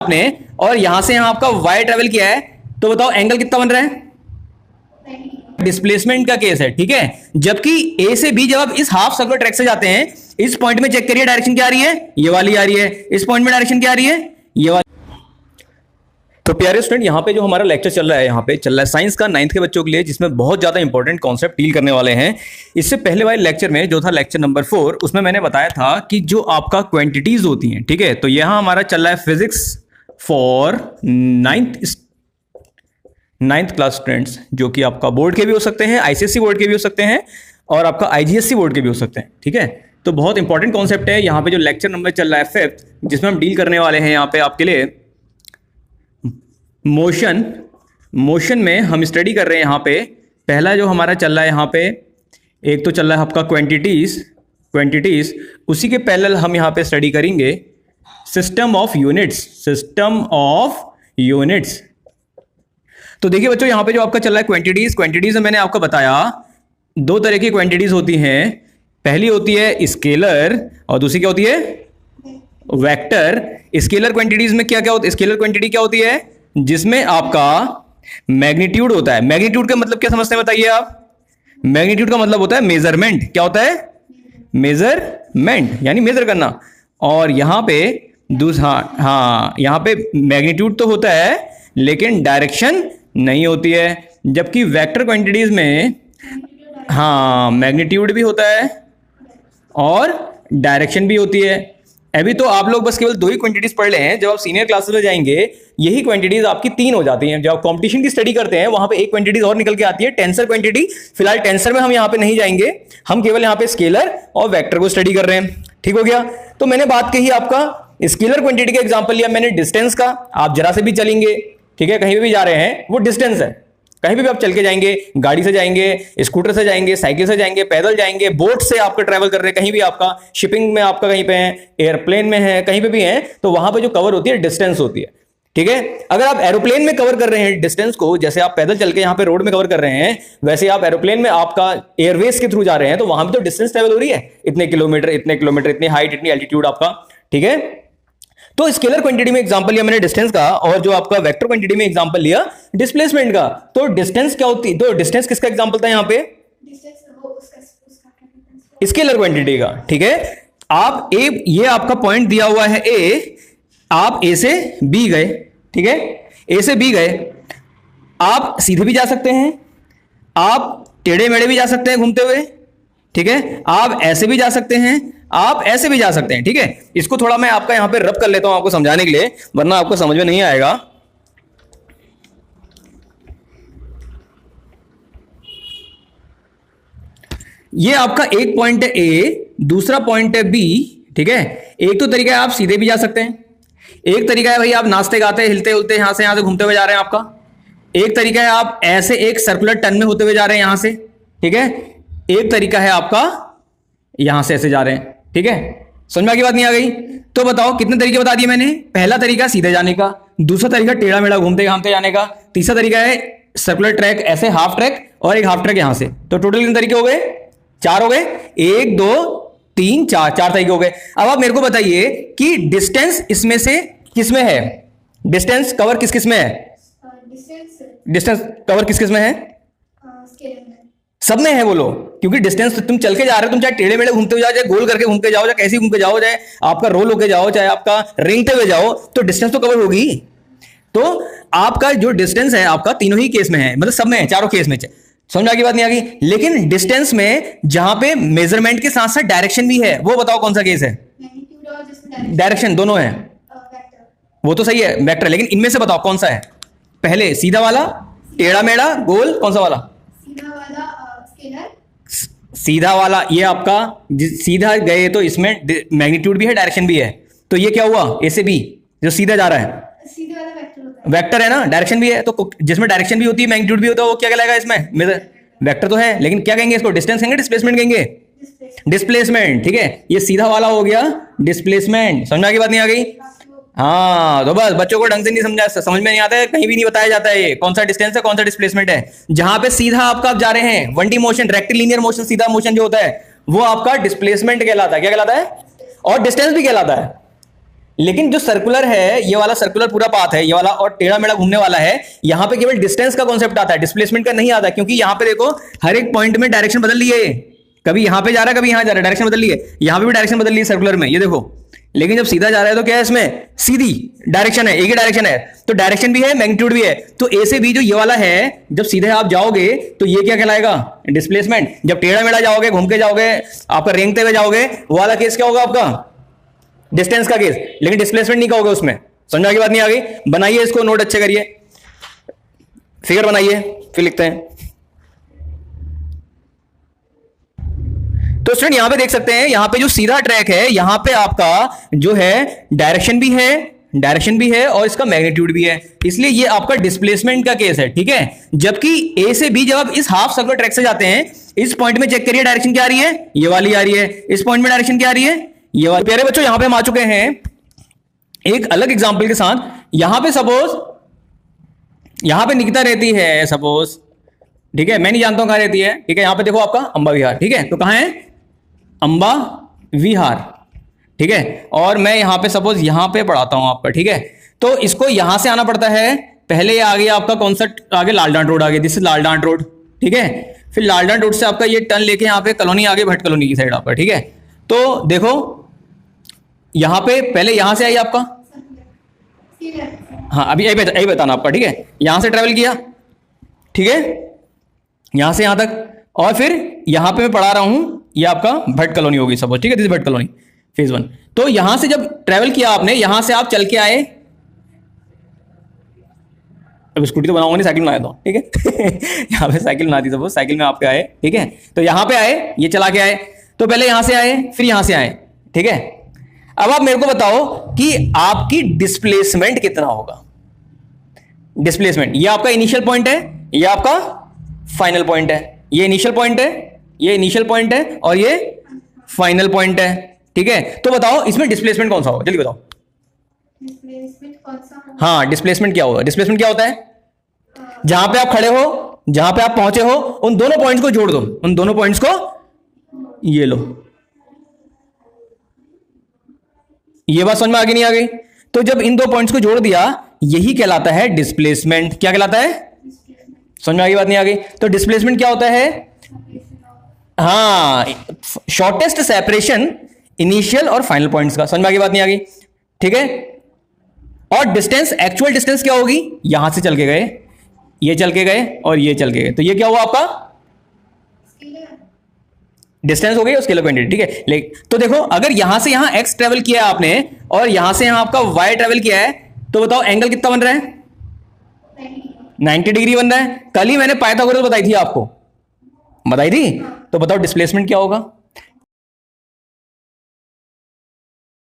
आपने, और यहां से यहां आपका y ट्रेवल किया है, तो बताओ एंगल कितना बन रहा है? डिस्प्लेसमेंट का केस है, ठीक है। जबकि a से b जब आप इस हाफ सर्कुलर ट्रैक से जाते हैं, इस पॉइंट में चेक करिए डायरेक्शन क्या आ रही है, ये वाली आ रही है। इस पॉइंट में डायरेक्शन क्या आ रही है, ये वाली। तो प्यारे स्टूडेंट, यहाँ पे जो हमारा लेक्चर चल रहा है, यहाँ पे चल रहा है साइंस का 9th के बच्चों के लिए, जिसमें बहुत ज्यादा इंपॉर्टेंट कॉन्सेप्ट डील करने वाले हैं। इससे पहले वाले लेक्चर में जो था लेक्चर नंबर 4, उसमें मैंने बताया था कि जो आपका क्वांटिटीज होती हैं, ठीक है। तो यहाँ हमारा चल रहा है physics for 9th class students, जो कि आपका बोर्ड के भी हो सकते हैं, आईसीएससी बोर्ड के भी हो सकते हैं, और आपका आईजीएससी बोर्ड के भी हो सकते हैं, ठीक है। तो बहुत इंपॉर्टेंट कॉन्सेप्ट है। यहाँ पे जो लेक्चर नंबर चल रहा है 5th, जिसमें हम डील करने वाले हैं यहाँ पे आपके लिए मोशन में हम स्टडी कर रहे हैं। यहाँ पे पहला जो हमारा चल रहा है, यहाँ पे एक तो चल रहा है आपका क्वांटिटीज, उसी के पैरेलल हम यहाँ पे स्टडी करेंगे सिस्टम ऑफ यूनिट्स। तो देखिए बच्चों, यहाँ पे जो आपका चल रहा है क्वांटिटीज में मैंने आपको बताया 2 तरह की क्वांटिटीज होती हैं। पहली होती है स्केलर और दूसरी क्या होती है, वेक्टर। स्केलर क्वांटिटीज में क्या क्या होता है, स्केलर क्वांटिटी क्या होती है, जिसमें आपका मैग्नीट्यूड होता है। मैग्नीट्यूड का मतलब क्या समझते हैं बताइए आप? मैग्नीट्यूड का मतलब होता है मेजरमेंट। क्या होता है? मेजरमेंट, यानी मेजर करना। और यहां पे दूसरा, हाँ, यहां पे मैग्नीट्यूड तो होता है लेकिन डायरेक्शन नहीं होती है। जबकि वेक्टर क्वांटिटीज में हाँ, मैग्नीट्यूड भी होता है और डायरेक्शन भी होती है। अभी तो आप लोग बस केवल 2 ही क्वांटिटीज पढ़ ले हैं। जब आप सीनियर क्लासेस में जाएंगे, यही क्वांटिटीज आपकी 3 हो जाती हैं। जब आप कंपटीशन की स्टडी करते हैं, वहां पे एक क्वांटिटीज और निकल के आती है, टेंसर क्वांटिटी। फिलहाल टेंसर में हम यहाँ पे नहीं जाएंगे, हम केवल यहाँ पे स्केलर और वेक्टर को स्टडी कर रहे हैं। ठीक हो गया? तो मैंने बात कही आपका स्केलर क्वांटिटी का एग्जाम्पल लिया मैंने डिस्टेंस का। आप जरा से भी चलेंगे, ठीक है, कहीं भी जा रहे हैं, वो डिस्टेंस है। कहीं भी आप चल के जाएंगे, गाड़ी से जाएंगे, स्कूटर से जाएंगे, साइकिल से जाएंगे, पैदल जाएंगे, बोट से आपका ट्रैवल कर रहे हैं, कहीं भी आपका शिपिंग में आपका कहीं पे है, एयरप्लेन में है, कहीं पे भी है, तो वहां पे जो कवर होती है डिस्टेंस होती है। ठीक है? अगर आप एरोप्लेन में कवर कर रहे हैं डिस्टेंस को, जैसे आप पैदल चल के यहां पे रोड में कवर कर रहे हैं, वैसे आप एरोप्लेन में आपका एयरवेज के थ्रू जा रहे हैं, तो वहां भी तो डिस्टेंस ट्रेवल हो रही है, इतने किलोमीटर, इतनी हाइट, इतनी एल्टीट्यूड आपका। ठीक है? तो स्केलर क्वांटिटी में एग्जांपल लिया मैंने डिस्टेंस का, और जो आपका वेक्टर क्वांटिटी में एग्जांपल लिया डिस्प्लेसमेंट का। तो डिस्टेंस क्या होती है? तो डिस्टेंस किसका एग्जांपल था यहाँ पे? स्केलर क्वांटिटी का। ठीक है? आप ए, ये आपका पॉइंट दिया हुआ है ए, आप ए से बी गए, ठीक है, ए से बी गए, आप सीधे भी जा सकते हैं, आप टेढ़े मेढ़े भी जा सकते हैं घूमते हुए, ठीक है, आप ऐसे भी जा सकते हैं, आप ऐसे भी जा सकते हैं। ठीक है? इसको थोड़ा मैं आपका यहां पे रब कर लेता हूं आपको समझाने के लिए, वरना आपको समझ में नहीं आएगा। ये आपका एक पॉइंट है ए, दूसरा पॉइंट है बी। ठीक है? एक तो तरीका है आप सीधे भी जा सकते हैं, एक तरीका है भाई आप नाचते गाते हिलते उलते यहां से घूमते हुए जा रहे हैं आपका, एक तरीका है आप ऐसे एक सर्कुलर टर्न में होते हुए जा रहे हैं यहां से। ठीक है? एक तरीका है आपका यहां से ऐसे जा रहे हैं। ठीक है? समझ में की बात नहीं आ गई? तो बताओ कितने तरीके बता दिए मैंने। पहला तरीका सीधे जाने का, दूसरा तरीका टेढ़ा मेढ़ा घूमते घामते जाने का, तीसरा तरीका है सर्कुलर ट्रैक, ऐसे हाफ ट्रैक, और एक हाफ ट्रैक यहां से। तो टोटल कितने तरीके हो गए? 4 हो गए। 1 2 3 4 तरीके हो गए। अब आप मेरे को बताइए कि डिस्टेंस इसमें से किसमें है? डिस्टेंस कवर किस में है? डिस्टेंस कवर किस में है? सब में है बोलो। क्योंकि डिस्टेंस तुम चल के जा रहे हो, तुम चाहे टेढ़े मेढ़े घूमते हुए जाओ, चाहे गोल करके घूम के जाओ, चाहे कैसे घूम के जाओ, चाहे आपका रोल होके जाओ, चाहे आपका रेंगते हुए जाओ, तो डिस्टेंस तो कवर होगी। तो आपका जो डिस्टेंस है आपका तीनों ही केस में है, मतलब सब में है, चारों केस में। समझ आ गई बात नहीं आ गई? लेकिन डिस्टेंस में जहां पे मेजरमेंट के साथ साथ डायरेक्शन भी है, वो बताओ कौन सा केस है? डायरेक्शन दोनों है, वो तो सही है, वेक्टर। लेकिन इनमें से बताओ कौन सा है? पहले सीधा वाला, टेढ़ा मेढ़ा, गोल, कौन सा वाला? सीधा वाला। ये आपका सीधा गए तो इसमें मैग्नीट्यूड भी है, डायरेक्शन भी है। तो ये क्या हुआ? ए से बी जो सीधा जा रहा है, सीधे वाला वेक्टर है ना, डायरेक्शन भी है। तो जिसमें डायरेक्शन भी होती है, मैग्नीट्यूड भी होता है, वो क्या कहलाएगा इसमें? वेक्टर तो है, लेकिन क्या कहेंगे इसको? डिस्टेंस कहेंगे, डिस्प्लेसमेंट कहेंगे? डिस्प्लेसमेंट। ठीक है? ये सीधा वाला हो गया डिस्प्लेसमेंट। समझ में की बात नहीं आ गई? हाँ, तो बस बच्चों को ढंग से नहीं समझ में नहीं आता है, कहीं भी नहीं बताया जाता है ये कौन सा डिस्टेंस है, कौन सा डिस्प्लेसमेंट है। जहां पे सीधा आपका आप जा रहे हैं, 1D मोशन, रेक्टिलिनियर मोशन, सीधा मोशन जो होता है, वो आपका डिस्प्लेसमेंट कहलाता है। क्या कहलाता है? और डिस्टेंस भी कहलाता है। लेकिन जो सर्कुलर है, ये वाला सर्कुलर पूरा पाथ है ये वाला, और टेढ़ा मेढ़ा घूमने वाला है, यहां पे केवल डिस्टेंस का कॉन्सेप्ट आता है, डिस्प्लेसमेंट का नहीं आता, क्योंकि यहां पे देखो हर एक पॉइंट में डायरेक्शन बदल लिए, कभी यहां पे जा रहा है कभी यहां जा रहा है, डायरेक्शन बदल लिए, यहां पे भी डायरेक्शन बदल ली सर्कुलर में, ये देखो। लेकिन जब सीधा जा रहा है तो क्या है, इसमें सीधी डायरेक्शन है, एक ही डायरेक्शन है, तो डायरेक्शन भी है मैग्नीट्यूड भी है। तो ए से बी जो ये वाला है, जब सीधे आप जाओगे तो ये क्या कहलाएगा, डिस्प्लेसमेंट। जब टेढ़ा मेढ़ा जाओगे, घूम के जाओगे, आपका रेंगते हुए जाओगे, वो वाला केस क्या होगा आपका, डिस्टेंस का केस, लेकिन डिस्प्लेसमेंट नहीं कहोगे उसमें। समझ में की बात नहीं आ गई? बनाइए इसको, नोट अच्छे करिए, फिगर बनाइए, फिर लिखते हैं। तो स्टूडेंट यहां पे देख सकते हैं, यहां पे जो सीधा ट्रैक है, यहां पे आपका जो है डायरेक्शन भी है और इसका मैग्नीट्यूड भी है, इसलिए ये आपका डिस्प्लेसमेंट का केस है, ठीक है। जबकि ए से बी जब आप इस हाफ सर्कुलर ट्रैक से जाते हैं, इस पॉइंट में चेक करिए डायरेक्शन क्या आ रही है, ये वाली आ रही है, इस पॉइंट में डायरेक्शन क्या आ रही है, ये वाली। प्यारे बच्चों यहां पे हम आ चुके हैं एक अलग एग्जांपल के साथ। यहां पे सपोज यहां पे निकिता रहती है सपोज, ठीक है, मैं नहीं जानता हूं कहां रहती है, ठीक है। यहां पे देखो आपका अंबा विहार, ठीक है, तो कहां है, अंबा विहार, ठीक है। और मैं यहां पे सपोज यहां पे पढ़ाता हूं आपका, ठीक है। तो इसको यहां से आना पड़ता है, पहले ये आ गया आपका कॉन्सेप्ट, आगे लाल डांट रोड आ गया, दिस इज लाल डांट रोड, ठीक है। फिर लाल डांट रोड से आपका ये टर्न लेके यहां पे कॉलोनी आ गई, भट्ट कॉलोनी की साइड आपका, ठीक है। तो देखो यहां पे पहले यहां से आई आपका, हाँ अभी यही बताना आपका, ठीक है। यहां से ट्रेवल किया, ठीक है, यहां से यहां तक, और फिर यहां पे मैं पढ़ा रहा हूं, ये आपका भट्ट कॉलोनी होगी सपोज, ठीक है, दिस भट्ट कॉलोनी फेज 1। तो यहां से जब ट्रेवल किया आपने, यहां से आप चल के आए, अब स्कूटी तो बनाऊंगा नहीं, साइकिल बनाया था, ठीक है। यहां पे साइकिल बना दी सपोज, साइकिल में आप पे आए, ठीक है। तो यहां पे आए, ये चला के आए, तो पहले यहां से आए फिर यहां से आए, ठीक है। अब आप मेरे को बताओ कि आपकी डिस्प्लेसमेंट कितना होगा। डिस्प्लेसमेंट, ये आपका इनिशियल पॉइंट है, ये आपका फाइनल पॉइंट है, ये इनिशियल पॉइंट है, ये इनिशियल पॉइंट है, और ये फाइनल पॉइंट है, ठीक है। तो बताओ इसमें डिस्प्लेसमेंट कौन सा होगा, जल्दी बताओ। डिस्प्लेसमेंट कौन सा होगा? हाँ डिस्प्लेसमेंट क्या होगा, डिस्प्लेसमेंट क्या होता है, जहां पे आप खड़े हो, जहां पे आप पहुंचे हो, उन दोनों पॉइंट्स को जोड़ दो, उन दोनों पॉइंट्स को, ये लो। ये बात समझ में आ गई नहीं आ गई? तो जब इन दो पॉइंट्स को जोड़ दिया, यही कहलाता है डिस्प्लेसमेंट। क्या कहलाता है, समझ में आ गई बात नहीं आ गई? तो डिस्प्लेसमेंट क्या होता है, हाँ शॉर्टेस्ट सेपरेशन इनिशियल और फाइनल पॉइंट्स का। समझ में आ गई बात नहीं आ गई? ठीक है। और डिस्टेंस, एक्चुअल डिस्टेंस क्या होगी, यहां से चल के गए, ये चल के गए और ये चल के गए, तो ये क्या हुआ आपका डिस्टेंस हो गई, स्केलर क्वांटिटी, ठीक है। लेकिन तो देखो अगर यहां से यहां x ट्रेवल किया आपने और यहां से यहां आपका y ट्रेवल किया है, तो बताओ एंगल कितना बन रहा है, 90 डिग्री बन रहा है। कल ही मैंने पाइथागोरस बताई थी आपको, बताई थी, तो बताओ डिस्प्लेसमेंट क्या होगा।